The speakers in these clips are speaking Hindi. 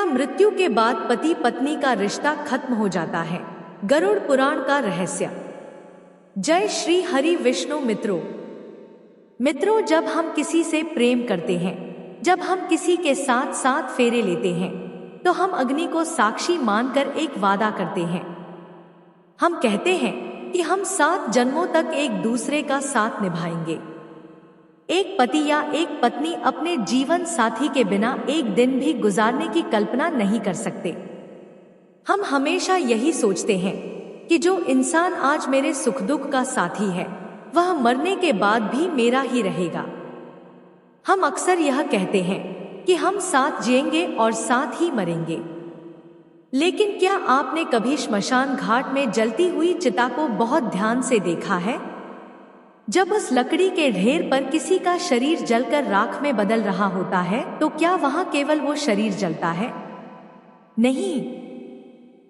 मृत्यु के बाद पति पत्नी का रिश्ता खत्म हो जाता है? गरुड़ पुराण का रहस्य। जय श्री हरि विष्णु। मित्रों, जब हम किसी से प्रेम करते हैं, जब हम किसी के साथ साथ फेरे लेते हैं, तो हम अग्नि को साक्षी मानकर एक वादा करते हैं। हम कहते हैं कि हम 7 जन्मों तक एक दूसरे का साथ निभाएंगे। एक पति या एक पत्नी अपने जीवन साथी के बिना एक दिन भी गुजारने की कल्पना नहीं कर सकते। हम हमेशा यही सोचते हैं कि जो इंसान आज मेरे सुख दुख का साथी है, वह मरने के बाद भी मेरा ही रहेगा। हम अक्सर यह कहते हैं कि हम साथ जिएंगे और साथ ही मरेंगे। लेकिन क्या आपने कभी श्मशान घाट में जलती हुई चिता को बहुत ध्यान से देखा है? जब उस लकड़ी के ढेर पर किसी का शरीर जलकर राख में बदल रहा होता है, तो क्या वहां केवल वो शरीर जलता है? नहीं,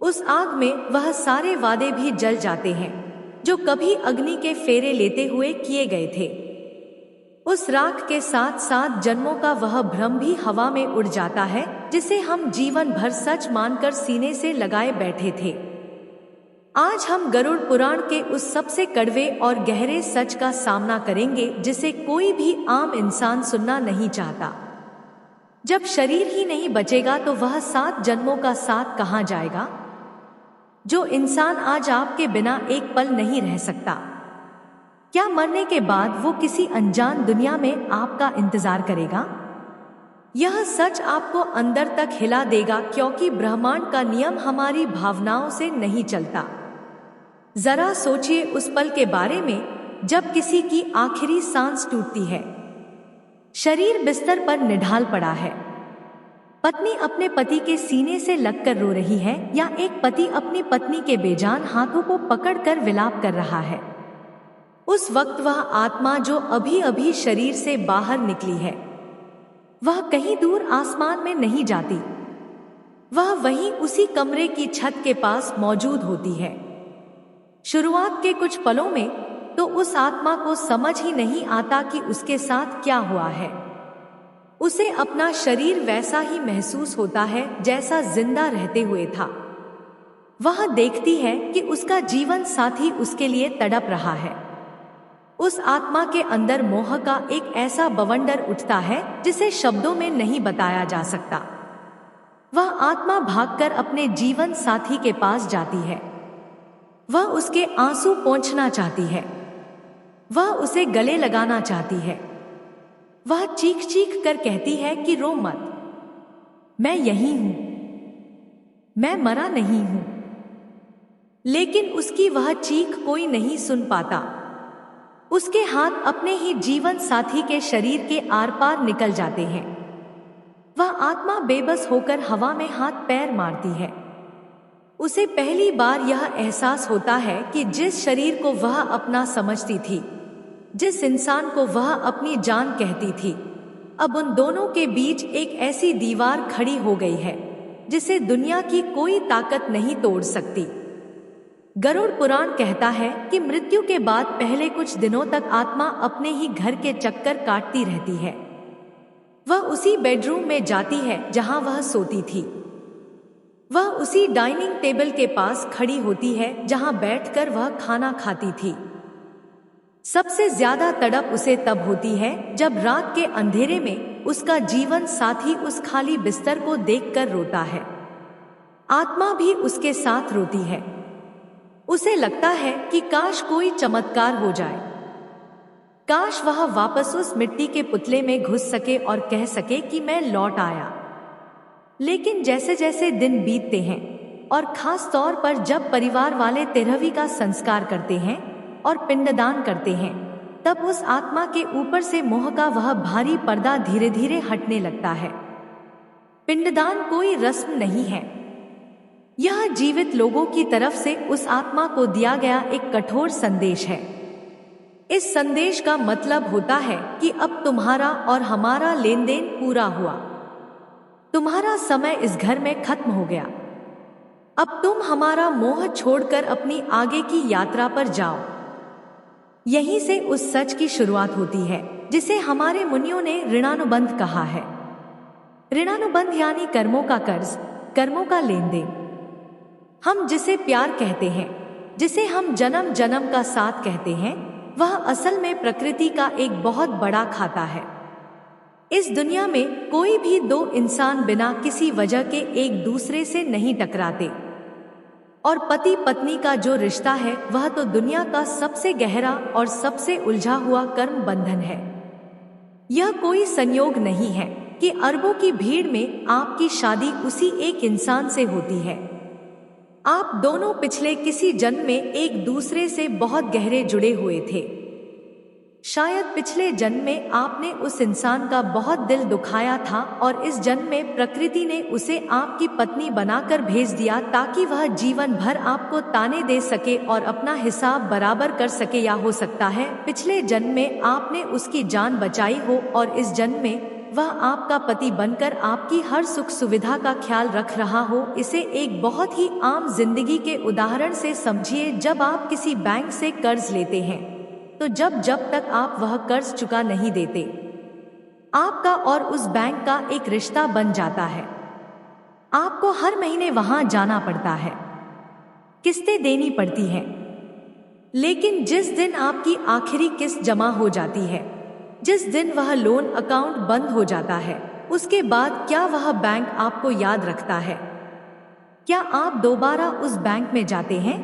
उस आग में वह सारे वादे भी जल जाते हैं जो कभी अग्नि के फेरे लेते हुए किए गए थे। उस राख के साथ 7 जन्मों का वह भ्रम भी हवा में उड़ जाता है, जिसे हम जीवन भर सच मानकर सीने से लगाए बैठे थे। आज हम गरुड़ पुराण के उस सबसे कड़वे और गहरे सच का सामना करेंगे जिसे कोई भी आम इंसान सुनना नहीं चाहता। जब शरीर ही नहीं बचेगा तो वह 7 जन्मों का साथ कहाँ जाएगा? जो इंसान आज आपके बिना एक पल नहीं रह सकता, क्या मरने के बाद वो किसी अनजान दुनिया में आपका इंतजार करेगा? यह सच आपको अंदर तक हिला देगा, क्योंकि ब्रह्मांड का नियम हमारी भावनाओं से नहीं चलता। जरा सोचिए उस पल के बारे में जब किसी की आखिरी सांस टूटती है, शरीर बिस्तर पर निढाल पड़ा है, पत्नी अपने पति के सीने से लगकर रो रही है, या एक पति अपनी पत्नी के बेजान हाथों को पकड़कर विलाप कर रहा है। उस वक्त वह आत्मा जो अभी अभी शरीर से बाहर निकली है, वह कहीं दूर आसमान में नहीं जाती, वह वहीं उसी कमरे की छत के पास मौजूद होती है। शुरुआत के कुछ पलों में तो उस आत्मा को समझ ही नहीं आता कि उसके साथ क्या हुआ है। उसे अपना शरीर वैसा ही महसूस होता है जैसा जिंदा रहते हुए था। वह देखती है कि उसका जीवन साथी उसके लिए तड़प रहा है। उस आत्मा के अंदर मोह का एक ऐसा बवंडर उठता है जिसे शब्दों में नहीं बताया जा सकता। वह आत्मा भागकर अपने जीवन साथी के पास जाती है। वह उसके आंसू पोंछना चाहती है, वह उसे गले लगाना चाहती है। वह चीख चीख कर कहती है कि रो मत, मैं यहीं हूं, मैं मरा नहीं हूं। लेकिन उसकी वह चीख कोई नहीं सुन पाता। उसके हाथ अपने ही जीवन साथी के शरीर के आर पार निकल जाते हैं। वह आत्मा बेबस होकर हवा में हाथ पैर मारती है। उसे पहली बार यह एहसास होता है कि जिस शरीर को वह अपना समझती थी, जिस इंसान को वह अपनी जान कहती थी, अब उन दोनों के बीच एक ऐसी दीवार खड़ी हो गई है जिसे दुनिया की कोई ताकत नहीं तोड़ सकती। गरुड़ पुराण कहता है कि मृत्यु के बाद पहले कुछ दिनों तक आत्मा अपने ही घर के चक्कर काटती रहती है। वह उसी बेडरूम में जाती है जहां वह सोती थी। वह उसी डाइनिंग टेबल के पास खड़ी होती है जहां बैठकर वह खाना खाती थी। सबसे ज्यादा तड़प उसे तब होती है जब रात के अंधेरे में उसका जीवन साथी उस खाली बिस्तर को देखकर रोता है। आत्मा भी उसके साथ रोती है। उसे लगता है कि काश कोई चमत्कार हो जाए, काश वह वापस उस मिट्टी के पुतले में घुस सके और कह सके कि मैं लौट आया। लेकिन जैसे जैसे दिन बीतते हैं, और खास तौर पर जब परिवार वाले 13वीं का संस्कार करते हैं और पिंडदान करते हैं, तब उस आत्मा के ऊपर से मोह का वह भारी पर्दा धीरे धीरे हटने लगता है। पिंडदान कोई रस्म नहीं है, यह जीवित लोगों की तरफ से उस आत्मा को दिया गया एक कठोर संदेश है। इस संदेश का मतलब होता है कि अब तुम्हारा और हमारा लेन देन पूरा हुआ, तुम्हारा समय इस घर में खत्म हो गया। अब तुम हमारा मोह छोड़कर अपनी आगे की यात्रा पर जाओ। यहीं से उस सच की शुरुआत होती है जिसे हमारे मुनियों ने ऋणानुबंध कहा है। ऋणानुबंध यानी कर्मों का कर्ज, कर्मों का लेन देन। हम जिसे प्यार कहते हैं, जिसे हम जन्म जन्म का साथ कहते हैं, वह असल में प्रकृति का एक बहुत बड़ा खाता है। इस दुनिया में कोई भी दो इंसान बिना किसी वजह के एक दूसरे से नहीं टकराते, और पति पत्नी का जो रिश्ता है वह तो दुनिया का सबसे गहरा और सबसे उलझा हुआ कर्म बंधन है। यह कोई संयोग नहीं है कि अरबों की भीड़ में आपकी शादी उसी एक इंसान से होती है। आप दोनों पिछले किसी जन्म में एक दूसरे से बहुत गहरे जुड़े हुए थे। शायद पिछले जन्म में आपने उस इंसान का बहुत दिल दुखाया था और इस जन्म में प्रकृति ने उसे आपकी पत्नी बनाकर भेज दिया ताकि वह जीवन भर आपको ताने दे सके और अपना हिसाब बराबर कर सके। या हो सकता है पिछले जन्म में आपने उसकी जान बचाई हो और इस जन्म में वह आपका पति बनकर आपकी हर सुख सुविधा का ख्याल रख रहा हो। इसे एक बहुत ही आम जिंदगी के उदाहरण से समझिए। जब आप किसी बैंक से कर्ज लेते हैं तो जब तक आप वह कर्ज चुका नहीं देते, आपका और उस बैंक का एक रिश्ता बन जाता है। आपको हर महीने वहां जाना पड़ता है, किस्तें देनी पड़ती हैं। लेकिन जिस दिन आपकी आखिरी किस्त जमा हो जाती है, जिस दिन वह लोन अकाउंट बंद हो जाता है, उसके बाद क्या वह बैंक आपको याद रखता है? क्या आप दोबारा उस बैंक में जाते हैं?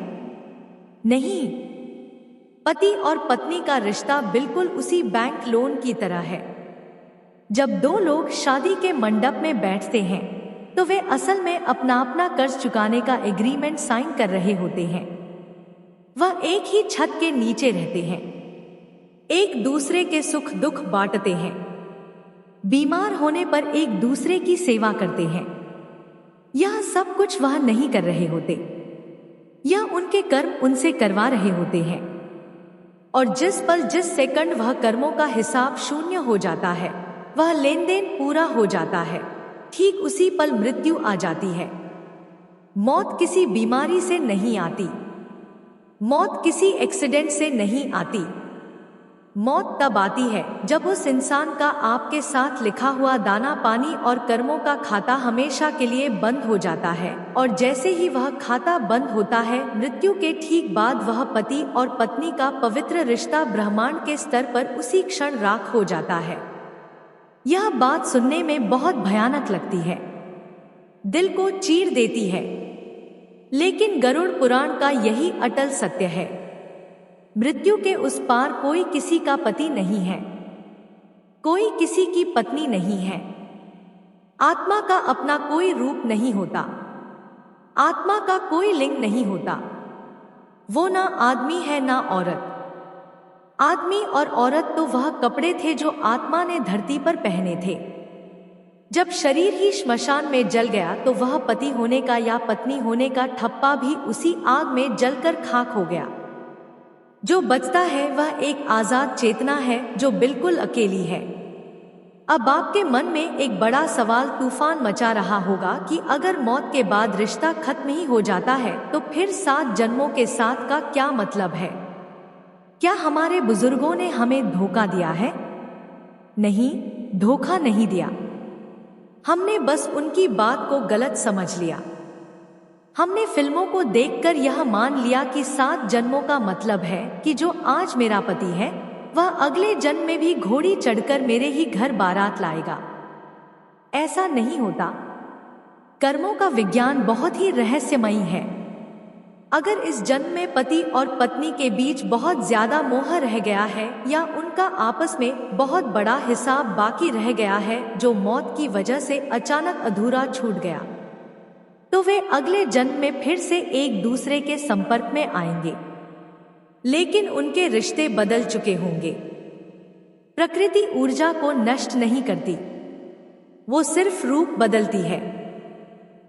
नहीं। पति और पत्नी का रिश्ता बिल्कुल उसी बैंक लोन की तरह है। जब दो लोग शादी के मंडप में बैठते हैं तो वे असल में अपना अपना कर्ज चुकाने का एग्रीमेंट साइन कर रहे होते हैं। वह एक ही छत के नीचे रहते हैं, एक दूसरे के सुख दुख बांटते हैं, बीमार होने पर एक दूसरे की सेवा करते हैं। यह सब कुछ वह नहीं कर रहे होते, यह उनके कर्म उनसे करवा रहे होते हैं। और जिस पल जिस सेकंड वह कर्मों का हिसाब शून्य हो जाता है, वह लेन देन पूरा हो जाता है, ठीक उसी पल मृत्यु आ जाती है। मौत किसी बीमारी से नहीं आती, मौत किसी एक्सीडेंट से नहीं आती। मौत तब आती है जब उस इंसान का आपके साथ लिखा हुआ दाना पानी और कर्मों का खाता हमेशा के लिए बंद हो जाता है। और जैसे ही वह खाता बंद होता है, मृत्यु के ठीक बाद वह पति और पत्नी का पवित्र रिश्ता ब्रह्मांड के स्तर पर उसी क्षण राख हो जाता है। यह बात सुनने में बहुत भयानक लगती है, दिल को चीर देती है, लेकिन गरुड़ पुराण का यही अटल सत्य है। मृत्यु के उस पार कोई किसी का पति नहीं है, कोई किसी की पत्नी नहीं है। आत्मा का अपना कोई रूप नहीं होता, आत्मा का कोई लिंग नहीं होता। वो ना आदमी है ना औरत। आदमी और औरत तो वह कपड़े थे जो आत्मा ने धरती पर पहने थे। जब शरीर ही श्मशान में जल गया तो वह पति होने का या पत्नी होने का ठप्पा भी उसी आग में जलकर खाक हो गया। जो बचता है वह एक आजाद चेतना है जो बिल्कुल अकेली है। अब आपके मन में एक बड़ा सवाल तूफान मचा रहा होगा कि अगर मौत के बाद रिश्ता खत्म ही हो जाता है तो फिर 7 जन्मों के साथ का क्या मतलब है? क्या हमारे बुजुर्गों ने हमें धोखा दिया है? नहीं, धोखा नहीं दिया। हमने बस उनकी बात को गलत समझ लिया। हमने फिल्मों को देखकर यह मान लिया कि 7 जन्मों का मतलब है कि जो आज मेरा पति है वह अगले जन्म में भी घोड़ी चढ़कर मेरे ही घर बारात लाएगा। ऐसा नहीं होता। कर्मों का विज्ञान बहुत ही रहस्यमयी है। अगर इस जन्म में पति और पत्नी के बीच बहुत ज्यादा मोह रह गया है या उनका आपस में बहुत बड़ा हिसाब बाकी रह गया है जो मौत की वजह से अचानक अधूरा छूट गया, तो वे अगले जन्म में फिर से एक दूसरे के संपर्क में आएंगे, लेकिन उनके रिश्ते बदल चुके होंगे। प्रकृति ऊर्जा को नष्ट नहीं करती, वो सिर्फ रूप बदलती है।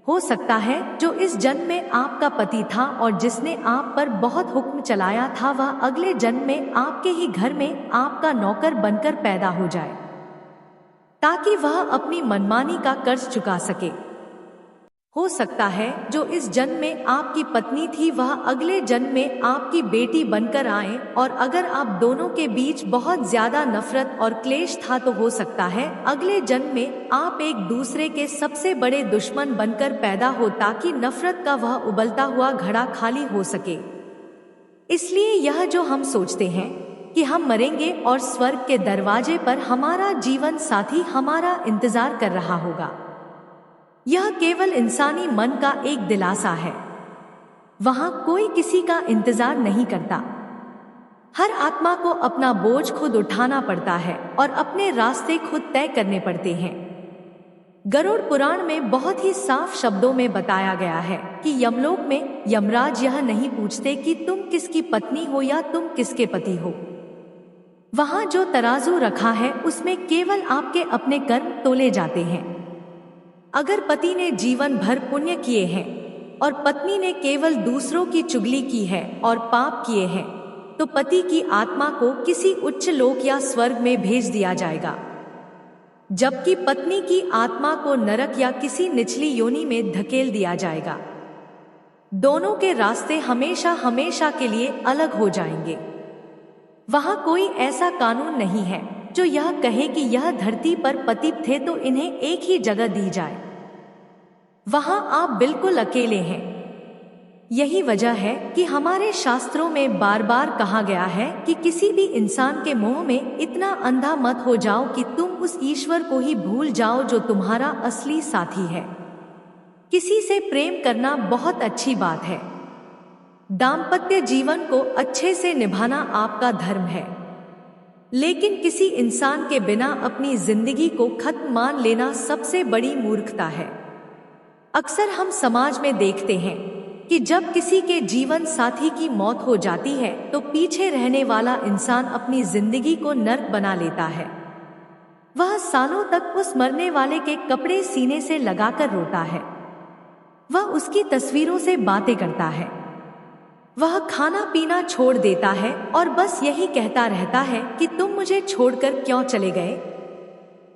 हो सकता है जो इस जन्म में आपका पति था और जिसने आप पर बहुत हुक्म चलाया था वह अगले जन्म में आपके ही घर में आपका नौकर बनकर पैदा हो जाए, ताकि वह अपनी मनमानी का कर्ज चुका सके। हो सकता है जो इस जन्म में आपकी पत्नी थी वह अगले जन्म में आपकी बेटी बनकर आए, और अगर आप दोनों के बीच बहुत ज्यादा नफरत और क्लेश था तो हो सकता है अगले जन्म में आप एक दूसरे के सबसे बड़े दुश्मन बनकर पैदा हो, ताकि नफरत का वह उबलता हुआ घड़ा खाली हो सके। इसलिए यह जो हम सोचते हैं कि हम मरेंगे और स्वर्ग के दरवाजे पर हमारा जीवन साथी हमारा इंतजार कर रहा होगा, यह केवल इंसानी मन का एक दिलासा है। वहां कोई किसी का इंतजार नहीं करता। हर आत्मा को अपना बोझ खुद उठाना पड़ता है और अपने रास्ते खुद तय करने पड़ते हैं। गरुड़ पुराण में बहुत ही साफ शब्दों में बताया गया है कि यमलोक में यमराज यह नहीं पूछते कि तुम किसकी पत्नी हो या तुम किसके पति हो। वहां जो तराजू रखा है उसमें केवल आपके अपने कर्म तोले जाते हैं। अगर पति ने जीवन भर पुण्य किए हैं और पत्नी ने केवल दूसरों की चुगली की है और पाप किए हैं, तो पति की आत्मा को किसी उच्च लोक या स्वर्ग में भेज दिया जाएगा, जबकि पत्नी की आत्मा को नरक या किसी निचली योनि में धकेल दिया जाएगा। दोनों के रास्ते हमेशा हमेशा के लिए अलग हो जाएंगे। वहां कोई ऐसा कानून नहीं है जो यह कहे कि यह धरती पर पति थे तो इन्हें एक ही जगह दी जाए। वहां आप बिल्कुल अकेले हैं। यही वजह है कि हमारे शास्त्रों में बार बार कहा गया है कि किसी भी इंसान के मोह में इतना अंधा मत हो जाओ कि तुम उस ईश्वर को ही भूल जाओ जो तुम्हारा असली साथी है। किसी से प्रेम करना बहुत अच्छी बात है। दाम्पत्य जीवन को अच्छे से निभाना आपका धर्म है, लेकिन किसी इंसान के बिना अपनी जिंदगी को खत्म मान लेना सबसे बड़ी मूर्खता है। अक्सर हम समाज में देखते हैं कि जब किसी के जीवन साथी की मौत हो जाती है तो पीछे रहने वाला इंसान अपनी जिंदगी को नर्क बना लेता है। वह सालों तक उस मरने वाले के कपड़े सीने से लगाकर रोता है। वह उसकी तस्वीरों से बातें करता है। वह खाना पीना छोड़ देता है और बस यही कहता रहता है कि तुम मुझे छोड़कर क्यों चले गए?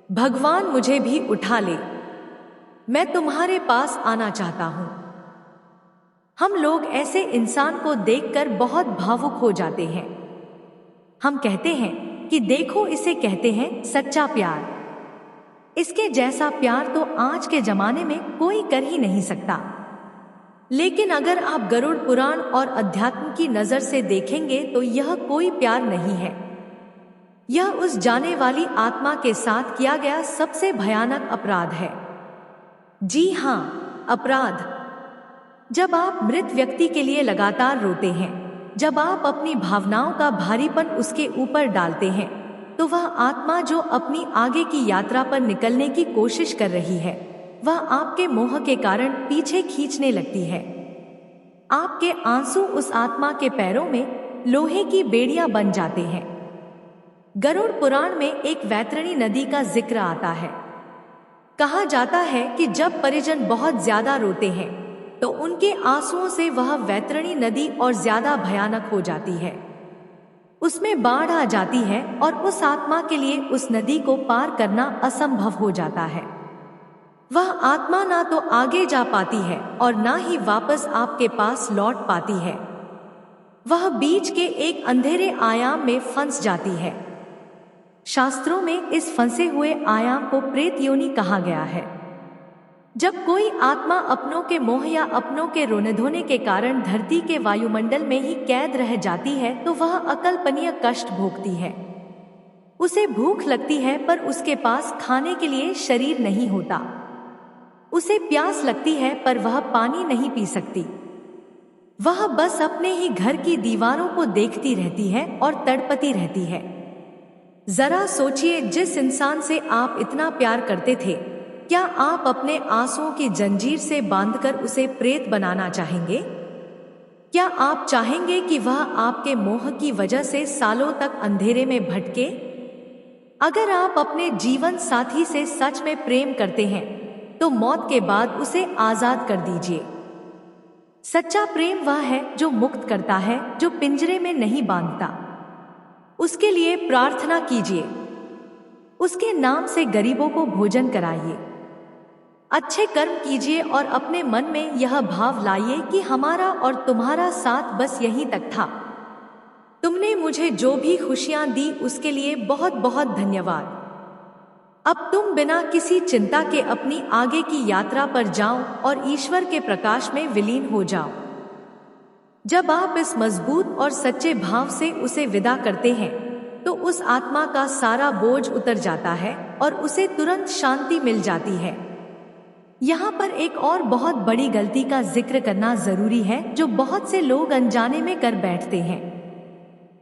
भगवान मुझे भी उठा ले, मैं तुम्हारे पास आना चाहता हूं। हम लोग ऐसे इंसान को देखकर बहुत भावुक हो जाते हैं। हम कहते हैं कि देखो, इसे कहते हैं सच्चा प्यार। इसके जैसा प्यार तो आज के जमाने में कोई कर ही नहीं सकता। लेकिन अगर आप गरुड़ पुराण और अध्यात्म की नजर से देखेंगे तो यह कोई प्यार नहीं है। यह उस जाने वाली आत्मा के साथ किया गया सबसे भयानक अपराध है। जी हाँ, अपराध। जब आप मृत व्यक्ति के लिए लगातार रोते हैं, जब आप अपनी भावनाओं का भारीपन उसके ऊपर डालते हैं, तो वह आत्मा जो अपनी आगे की यात्रा पर निकलने की कोशिश कर रही है, वह आपके मोह के कारण पीछे खींचने लगती है। आपके आंसू उस आत्मा के पैरों में लोहे की बेड़ियां बन जाते हैं। गरुड़ पुराण में एक वैतरणी नदी का जिक्र आता है। कहा जाता है कि जब परिजन बहुत ज्यादा रोते हैं तो उनके आंसुओं से वह वैतरणी नदी और ज्यादा भयानक हो जाती है। उसमें बाढ़ आ जाती है और उस आत्मा के लिए उस नदी को पार करना असंभव हो जाता है। वह आत्मा ना तो आगे जा पाती है और ना ही वापस आपके पास लौट पाती है। वह बीच के एक अंधेरे आयाम में फंस जाती है। शास्त्रों में इस फंसे हुए आयाम को प्रेत योनि कहा गया है। जब कोई आत्मा अपनों के मोह या अपनों के रोने धोने के कारण धरती के वायुमंडल में ही कैद रह जाती है तो वह अकल्पनीय कष्ट भोगती है। उसे भूख लगती है पर उसके पास खाने के लिए शरीर नहीं होता। उसे प्यास लगती है पर वह पानी नहीं पी सकती। वह बस अपने ही घर की दीवारों को देखती रहती है और तड़पती रहती है। जरा सोचिए, जिस इंसान से आप इतना प्यार करते थे, क्या आप अपने आंसुओं की जंजीर से बांधकर उसे प्रेत बनाना चाहेंगे? क्या आप चाहेंगे कि वह आपके मोह की वजह से सालों तक अंधेरे में भटके? अगर आप अपने जीवन साथी से सच में प्रेम करते हैं तो मौत के बाद उसे आजाद कर दीजिए। सच्चा प्रेम वह है जो मुक्त करता है, जो पिंजरे में नहीं बांधता। उसके लिए प्रार्थना कीजिए। उसके नाम से गरीबों को भोजन कराइए। अच्छे कर्म कीजिए और अपने मन में यह भाव लाइए कि हमारा और तुम्हारा साथ बस यहीं तक था। तुमने मुझे जो भी खुशियां दी उसके लिए बहुत बहुत धन्यवाद। अब तुम बिना किसी चिंता के अपनी आगे की यात्रा पर जाओ और ईश्वर के प्रकाश में विलीन हो जाओ। जब आप इस मजबूत और सच्चे भाव से उसे विदा करते हैं तो उस आत्मा का सारा बोझ उतर जाता है और उसे तुरंत शांति मिल जाती है। यहाँ पर एक और बहुत बड़ी गलती का जिक्र करना जरूरी है जो बहुत से लोग अनजाने में कर बैठते हैं।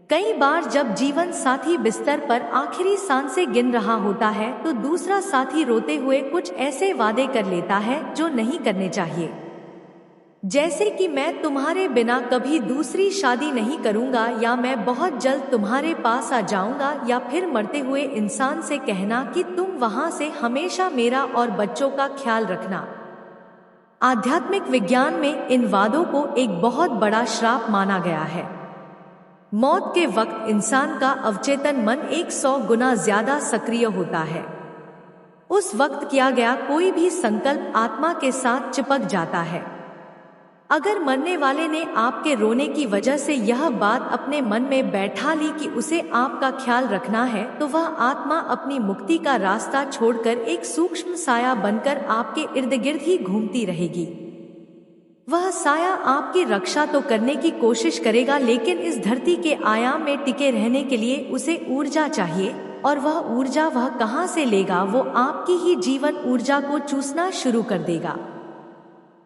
कई बार जब जीवन साथी बिस्तर पर आखिरी सांसें गिन रहा होता है तो दूसरा साथी रोते हुए कुछ ऐसे वादे कर लेता है जो नहीं करने चाहिए, जैसे कि मैं तुम्हारे बिना कभी दूसरी शादी नहीं करूंगा, या मैं बहुत जल्द तुम्हारे पास आ जाऊंगा, या फिर मरते हुए इंसान से कहना कि तुम वहां से हमेशा मेरा और बच्चों का ख्याल रखना। आध्यात्मिक विज्ञान में इन वादों को एक बहुत बड़ा श्राप माना गया है। मौत के वक्त इंसान का अवचेतन मन 100 गुना ज्यादा सक्रिय होता है। उस वक्त किया गया कोई भी संकल्प आत्मा के साथ चिपक जाता है। अगर मरने वाले ने आपके रोने की वजह से यह बात अपने मन में बैठा ली कि उसे आपका ख्याल रखना है, तो वह आत्मा अपनी मुक्ति का रास्ता छोड़कर एक सूक्ष्म साया बनकर आपके इर्द गिर्द ही घूमती रहेगी। वह साया आपकी रक्षा तो करने की कोशिश करेगा, लेकिन इस धरती के आयाम में टिके रहने के लिए उसे ऊर्जा चाहिए, और वह ऊर्जा वह कहाँ से लेगा? वो आपकी ही जीवन ऊर्जा को चूसना शुरू कर देगा।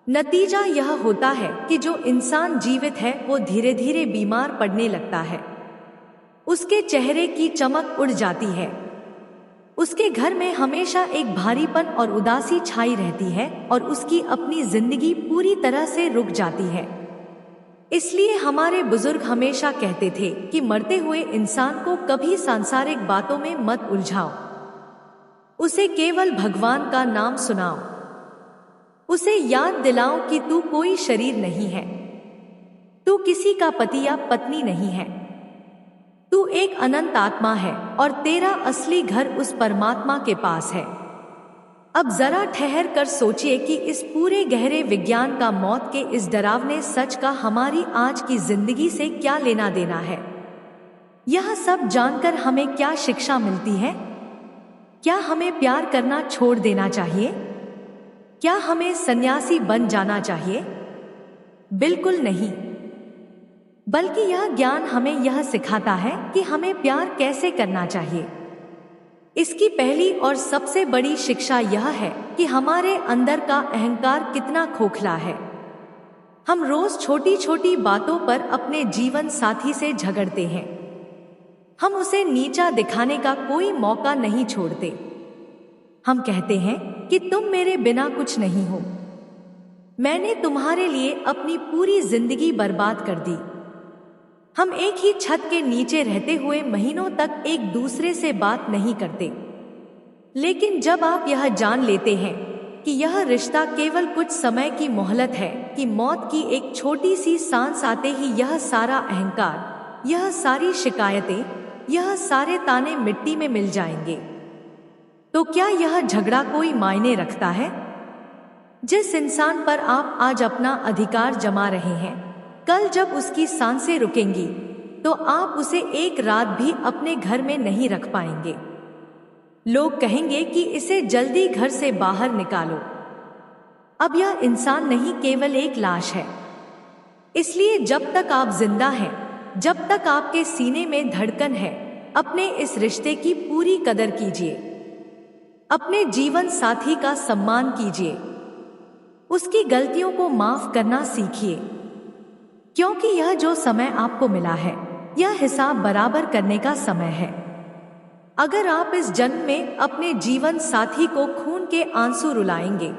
नतीजा यह होता है कि जो इंसान जीवित है वो धीरे धीरे बीमार पड़ने लगता है। उसके चेहरे की चमक उड़ जाती है। उसके घर में हमेशा एक भारीपन और उदासी छाई रहती है और उसकी अपनी जिंदगी पूरी तरह से रुक जाती है। इसलिए हमारे बुजुर्ग हमेशा कहते थे कि मरते हुए इंसान को कभी सांसारिक बातों में मत उलझाओ, उसे केवल भगवान का नाम सुनाओ, उसे याद दिलाओ कि तू कोई शरीर नहीं है, तू किसी का पति या पत्नी नहीं है, तू एक अनंत आत्मा है और तेरा असली घर उस परमात्मा के पास है। अब जरा ठहर कर सोचिए कि इस पूरे गहरे विज्ञान का मौत के इस डरावने सच का हमारी आज की जिंदगी से क्या लेना देना है। यह सब जानकर हमें क्या शिक्षा मिलती है? क्या हमें प्यार करना छोड़ देना चाहिए? क्या हमें सन्यासी बन जाना चाहिए? बिल्कुल नहीं, बल्कि यह ज्ञान हमें यह सिखाता है कि हमें प्यार कैसे करना चाहिए। इसकी पहली और सबसे बड़ी शिक्षा यह है कि हमारे अंदर का अहंकार कितना खोखला है। हम रोज छोटी छोटी बातों पर अपने जीवन साथी से झगड़ते हैं। हम उसे नीचा दिखाने का कोई मौका नहीं छोड़ते। हम कहते हैं कि तुम मेरे बिना कुछ नहीं हो, मैंने तुम्हारे लिए अपनी पूरी जिंदगी बर्बाद कर दी। हम एक ही छत के नीचे रहते हुए महीनों तक एक दूसरे से बात नहीं करते। लेकिन जब आप यह जान लेते हैं कि यह रिश्ता केवल कुछ समय की मोहलत है, कि मौत की एक छोटी सी सांस आते ही यह सारा अहंकार, यह सारी शिकायतें, यह सारे ताने मिट्टी में मिल जाएंगे, तो क्या यह झगड़ा कोई मायने रखता है? जिस इंसान पर आप आज अपना अधिकार जमा रहे हैं, कल जब उसकी सांसें रुकेंगी तो आप उसे एक रात भी अपने घर में नहीं रख पाएंगे। लोग कहेंगे कि इसे जल्दी घर से बाहर निकालो। अब यह इंसान नहीं, केवल एक लाश है। इसलिए जब तक आप जिंदा हैं, जब तक आपके सीने में धड़कन है, अपने इस रिश्ते की पूरी कदर कीजिए। अपने जीवन साथी का सम्मान कीजिए। उसकी गलतियों को माफ करना सीखिए, क्योंकि यह जो समय आपको मिला है, यह हिसाब बराबर करने का समय है। अगर आप इस जन्म में अपने जीवन साथी को खून के आंसू रुलाएंगे,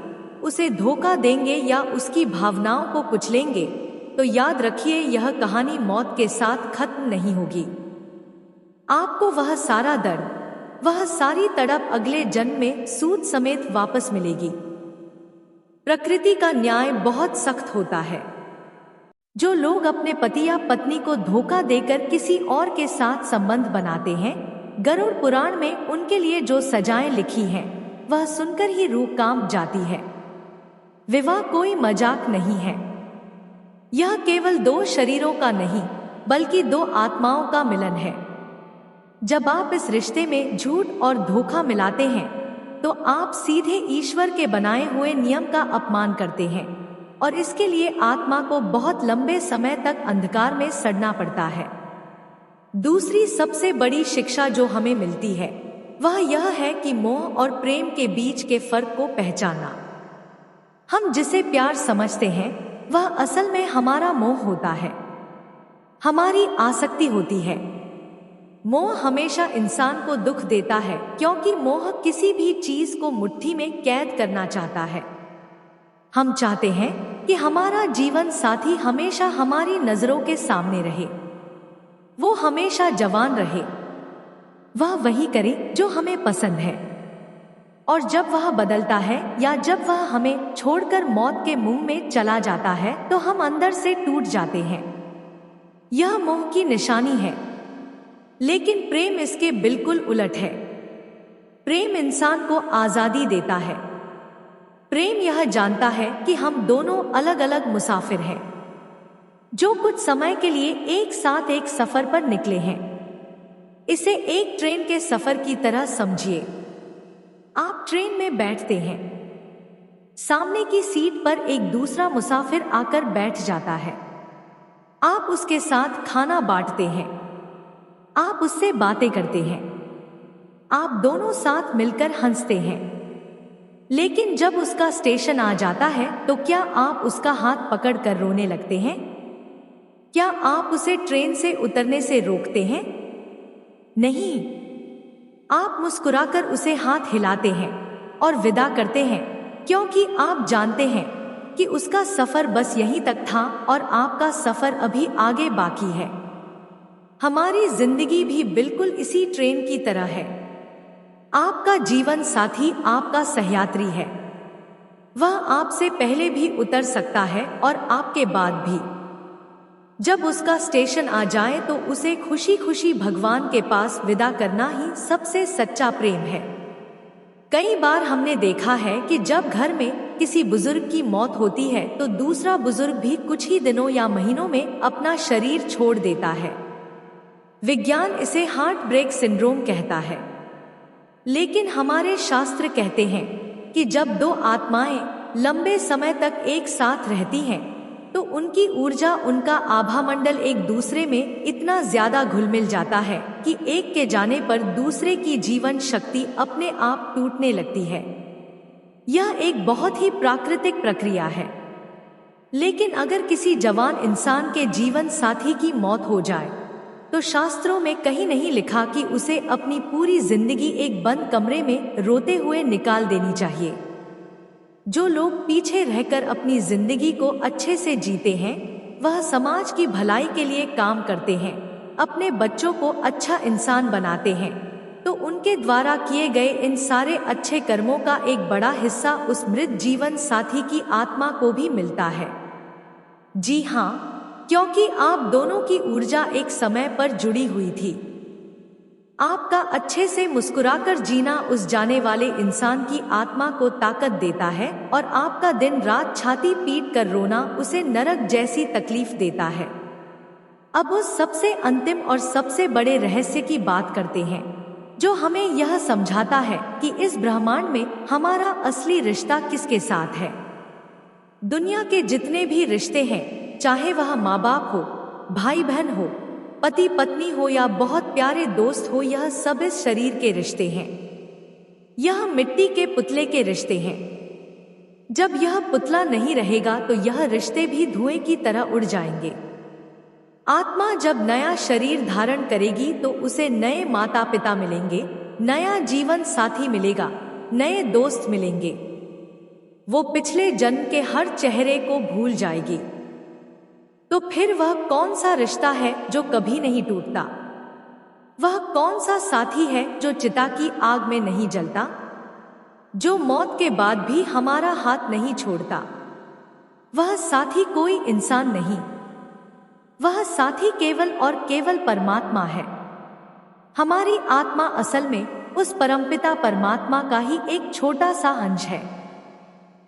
उसे धोखा देंगे या उसकी भावनाओं को कुचलेंगे, तो याद रखिए यह कहानी मौत के साथ खत्म नहीं होगी। आपको वह सारा दर्द, वह सारी तड़प अगले जन्म में सूद समेत वापस मिलेगी। प्रकृति का न्याय बहुत सख्त होता है। जो लोग अपने पति या पत्नी को धोखा देकर किसी और के साथ संबंध बनाते हैं, गरुड़ पुराण में उनके लिए जो सजाएं लिखी हैं, वह सुनकर ही रूह कांप जाती है। विवाह कोई मजाक नहीं है। यह केवल दो शरीरों का नहीं बल्कि दो आत्माओं का मिलन है। जब आप इस रिश्ते में झूठ और धोखा मिलाते हैं तो आप सीधे ईश्वर के बनाए हुए नियम का अपमान करते हैं और इसके लिए आत्मा को बहुत लंबे समय तक अंधकार में सड़ना पड़ता है। दूसरी सबसे बड़ी शिक्षा जो हमें मिलती है वह यह है कि मोह और प्रेम के बीच के फर्क को पहचानना। हम जिसे प्यार समझते हैं वह असल में हमारा मोह होता है, हमारी आसक्ति होती है। मोह हमेशा इंसान को दुख देता है क्योंकि मोह किसी भी चीज को मुट्ठी में कैद करना चाहता है। हम चाहते हैं कि हमारा जीवन साथी हमेशा हमारी नजरों के सामने रहे, वो हमेशा जवान रहे, वह वही करे जो हमें पसंद है। और जब वह बदलता है या जब वह हमें छोड़कर मौत के मुंह में चला जाता है तो हम अंदर से टूट जाते हैं। यह मोह की निशानी है, लेकिन प्रेम इसके बिल्कुल उलट है। प्रेम इंसान को आजादी देता है। प्रेम यह जानता है कि हम दोनों अलग अलग मुसाफिर हैं, जो कुछ समय के लिए एक साथ एक सफर पर निकले हैं। इसे एक ट्रेन के सफर की तरह समझिए। आप ट्रेन में बैठते हैं, सामने की सीट पर एक दूसरा मुसाफिर आकर बैठ जाता है। आप उसके साथ खाना बांटते हैं, आप उससे बातें करते हैं, आप दोनों साथ मिलकर हंसते हैं। लेकिन जब उसका स्टेशन आ जाता है तो क्या आप उसका हाथ पकड़कर रोने लगते हैं? क्या आप उसे ट्रेन से उतरने से रोकते हैं? नहीं, आप मुस्कुराकर उसे हाथ हिलाते हैं और विदा करते हैं, क्योंकि आप जानते हैं कि उसका सफर बस यहीं तक था और आपका सफर अभी आगे बाकी है। हमारी जिंदगी भी बिल्कुल इसी ट्रेन की तरह है। आपका जीवन साथी आपका सहयात्री है। वह आपसे पहले भी उतर सकता है और आपके बाद भी। जब उसका स्टेशन आ जाए तो उसे खुशी खुशी भगवान के पास विदा करना ही सबसे सच्चा प्रेम है। कई बार हमने देखा है कि जब घर में किसी बुजुर्ग की मौत होती है तो दूसरा बुजुर्ग भी कुछ ही दिनों या महीनों में अपना शरीर छोड़ देता है। विज्ञान इसे हार्ट ब्रेक सिंड्रोम कहता है, लेकिन हमारे शास्त्र कहते हैं कि जब दो आत्माएं लंबे समय तक एक साथ रहती हैं तो उनकी ऊर्जा, उनका आभामंडल एक दूसरे में इतना ज्यादा घुल मिल जाता है कि एक के जाने पर दूसरे की जीवन शक्ति अपने आप टूटने लगती है। यह एक बहुत ही प्राकृतिक प्रक्रिया है। लेकिन अगर किसी जवान इंसान के जीवन साथी की मौत हो जाए तो शास्त्रों में कहीं नहीं लिखा कि उसे अपनी पूरी जिंदगी एक बंद कमरे में रोते हुए निकाल देनी चाहिए। जो लोग पीछे रहकर अपनी जिंदगी को अच्छे से जीते हैं, वह समाज की भलाई के लिए काम करते हैं, अपने बच्चों को अच्छा इंसान बनाते हैं, तो उनके द्वारा किए गए इन सारे अच्छे कर्मों का एक बड़ा हिस्सा उस मृत जीवन साथी की आत्मा को भी मिलता है। जी हाँ, क्योंकि आप दोनों की ऊर्जा एक समय पर जुड़ी हुई थी। आपका अच्छे से मुस्कुराकर जीना उस जाने वाले इंसान की आत्मा को ताकत देता है और आपका दिन रात छाती पीट कर रोना उसे नरक जैसी तकलीफ देता है। अब उस सबसे अंतिम और सबसे बड़े रहस्य की बात करते हैं, जो हमें यह समझाता है कि इस ब्रह्मांड में हमारा असली रिश्ता किसके साथ है। दुनिया के जितने भी रिश्ते हैं, चाहे वह माँ बाप हो, भाई बहन हो, पति पत्नी हो या बहुत प्यारे दोस्त हो, यह सब इस शरीर के रिश्ते हैं। यह मिट्टी के पुतले के रिश्ते हैं। जब यह पुतला नहीं रहेगा तो यह रिश्ते भी धुएं की तरह उड़ जाएंगे। आत्मा जब नया शरीर धारण करेगी तो उसे नए माता पिता मिलेंगे, नया जीवन साथी मिलेगा, नए दोस्त मिलेंगे। वो पिछले जन्म के हर चेहरे को भूल जाएगी। तो फिर वह कौन सा रिश्ता है जो कभी नहीं टूटता? वह कौन सा साथी है जो चिता की आग में नहीं जलता, जो मौत के बाद भी हमारा हाथ नहीं छोड़ता? वह साथी कोई इंसान नहीं, वह साथी केवल और केवल परमात्मा है। हमारी आत्मा असल में उस परमपिता परमात्मा का ही एक छोटा सा अंश है।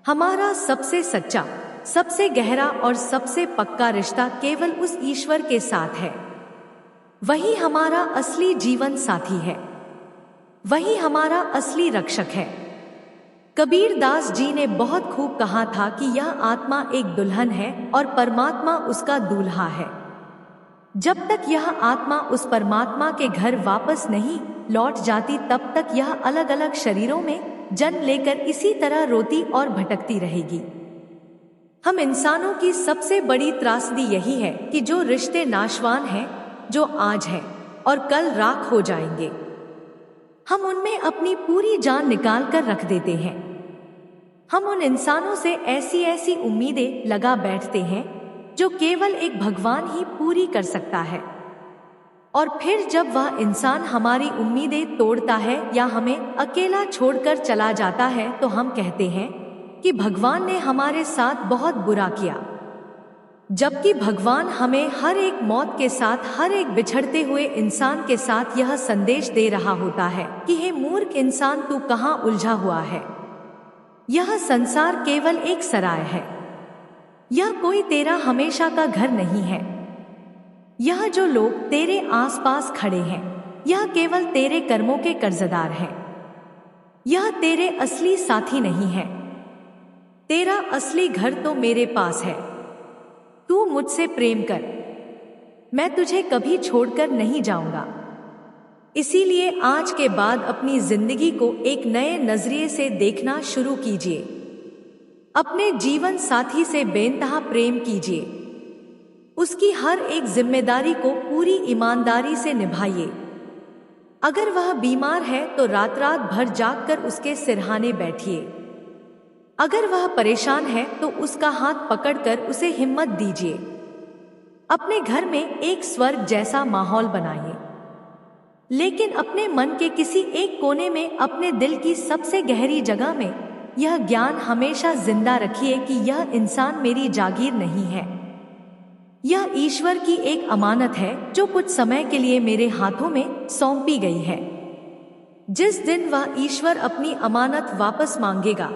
हमारा सबसे सच्चा, सबसे गहरा और सबसे पक्का रिश्ता केवल उस ईश्वर के साथ है। वही हमारा असली जीवन साथी है, वही हमारा असली रक्षक है। कबीर दास जी ने बहुत खूब कहा था कि यह आत्मा एक दुल्हन है और परमात्मा उसका दूल्हा है। जब तक यह आत्मा उस परमात्मा के घर वापस नहीं लौट जाती, तब तक यह अलग अलग शरीरों में जन्म लेकर इसी तरह रोती और भटकती रहेगी। हम इंसानों की सबसे बड़ी त्रासदी यही है कि जो रिश्ते नाशवान हैं, जो आज है और कल राख हो जाएंगे, हम उनमें अपनी पूरी जान निकाल कर रख देते हैं। हम उन इंसानों से ऐसी ऐसी उम्मीदें लगा बैठते हैं जो केवल एक भगवान ही पूरी कर सकता है। और फिर जब वह इंसान हमारी उम्मीदें तोड़ता है या हमें अकेला छोड़कर चला जाता है, तो हम कहते हैं कि भगवान ने हमारे साथ बहुत बुरा किया। जबकि भगवान हमें हर एक मौत के साथ, हर एक बिछड़ते हुए इंसान के साथ यह संदेश दे रहा होता है कि हे मूर्ख इंसान, तू कहाँ उलझा हुआ है। यह संसार केवल एक सराय है, यह कोई तेरा हमेशा का घर नहीं है। यह जो लोग तेरे आसपास खड़े हैं, यह केवल तेरे कर्मों के कर्जदार हैं। यह तेरे असली साथी नहीं है। तेरा असली घर तो मेरे पास है। तू मुझसे प्रेम कर, मैं तुझे कभी छोड़कर नहीं जाऊंगा। इसीलिए आज के बाद अपनी जिंदगी को एक नए नजरिए से देखना शुरू कीजिए। अपने जीवन साथी से बेइंतहा प्रेम कीजिए। उसकी हर एक जिम्मेदारी को पूरी ईमानदारी से निभाइए। अगर वह बीमार है तो रात रात भर जागकर उसके सिरहाने बैठिए। अगर वह परेशान है तो उसका हाथ पकड़कर उसे हिम्मत दीजिए। अपने घर में एक स्वर्ग जैसा माहौल बनाइए, लेकिन अपने मन के किसी एक कोने में, अपने दिल की सबसे गहरी जगह में यह ज्ञान हमेशा जिंदा रखिए कि यह इंसान मेरी जागीर नहीं है। यह ईश्वर की एक अमानत है जो कुछ समय के लिए मेरे हाथों में सौंपी गई है। जिस दिन वह ईश्वर अपनी अमानत वापस मांगेगा,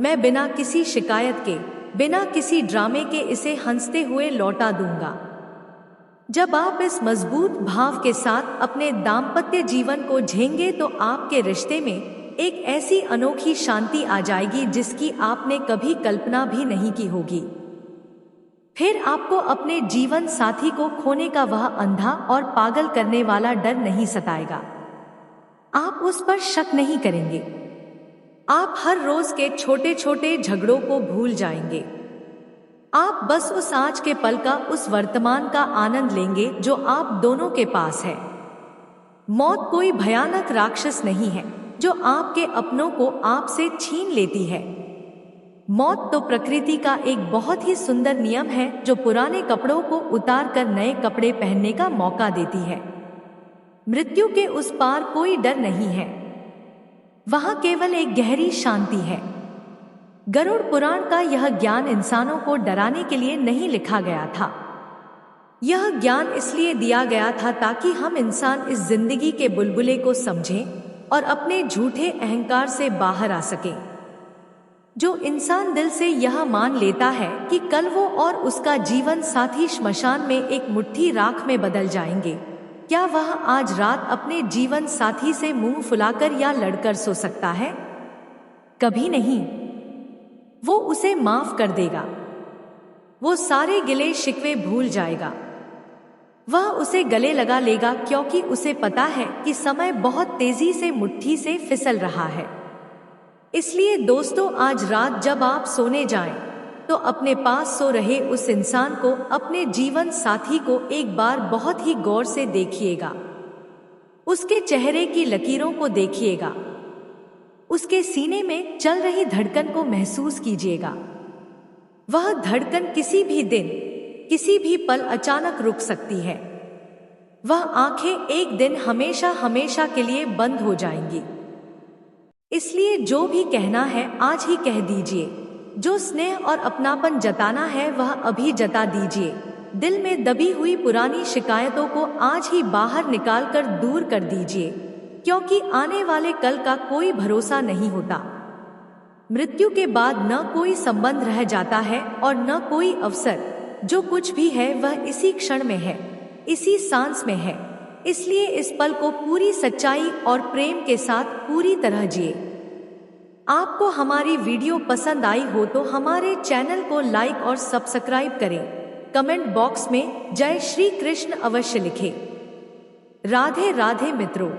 मैं बिना किसी शिकायत के, बिना किसी ड्रामे के इसे हंसते हुए लौटा दूंगा। जब आप इस मजबूत भाव के साथ अपने दाम्पत्य जीवन को झेंगे तो आपके रिश्ते में एक ऐसी अनोखी शांति आ जाएगी जिसकी आपने कभी कल्पना भी नहीं की होगी। फिर आपको अपने जीवन साथी को खोने का वह अंधा और पागल करने वाला डर नहीं सताएगा। आप उस पर शक नहीं करेंगे। आप हर रोज के छोटे छोटे झगड़ों को भूल जाएंगे। आप बस उस आज के पल का, उस वर्तमान का आनंद लेंगे जो आप दोनों के पास है। मौत कोई भयानक राक्षस नहीं है जो आपके अपनों को आपसे छीन लेती है। मौत तो प्रकृति का एक बहुत ही सुंदर नियम है जो पुराने कपड़ों को उतार कर नए कपड़े पहनने का मौका देती है। मृत्यु के उस पार कोई डर नहीं है, वहां केवल एक गहरी शांति है। गरुड़ पुराण का यह ज्ञान इंसानों को डराने के लिए नहीं लिखा गया था। यह ज्ञान इसलिए दिया गया था ताकि हम इंसान इस जिंदगी के बुलबुले को समझें और अपने झूठे अहंकार से बाहर आ सकें। जो इंसान दिल से यह मान लेता है कि कल वो और उसका जीवन साथी श्मशान में एक मुट्ठी राख में बदल जाएंगे, क्या वह आज रात अपने जीवन साथी से मुंह फुलाकर या लड़कर सो सकता है? कभी नहीं। वो उसे माफ कर देगा। वो सारे गिले शिकवे भूल जाएगा। वह उसे गले लगा लेगा क्योंकि उसे पता है कि समय बहुत तेजी से मुट्ठी से फिसल रहा है। इसलिए दोस्तों, आज रात जब आप सोने जाएं, तो अपने पास सो रहे उस इंसान को, अपने जीवन साथी को एक बार बहुत ही गौर से देखिएगा। उसके चेहरे की लकीरों को देखिएगा। उसके सीने में चल रही धड़कन को महसूस कीजिएगा। वह धड़कन किसी भी दिन, किसी भी पल अचानक रुक सकती है। वह आंखें एक दिन हमेशा हमेशा के लिए बंद हो जाएंगी। इसलिए जो भी कहना है आज ही कह दीजिए। जो स्नेह और अपनापन जताना है वह अभी जता दीजिए। दिल में दबी हुई पुरानी शिकायतों को आज ही बाहर निकालकर दूर कर दीजिए, क्योंकि आने वाले कल का कोई भरोसा नहीं होता। मृत्यु के बाद न कोई संबंध रह जाता है और न कोई अवसर। जो कुछ भी है वह इसी क्षण में है, इसी सांस में है। इसलिए इस पल को पूरी सच्चाई और प्रेम के साथ पूरी तरह जिए। आपको हमारी वीडियो पसंद आई हो तो हमारे चैनल को लाइक और सब्सक्राइब करें। कमेंट बॉक्स में जय श्री कृष्ण अवश्य लिखें। राधे राधे मित्रों।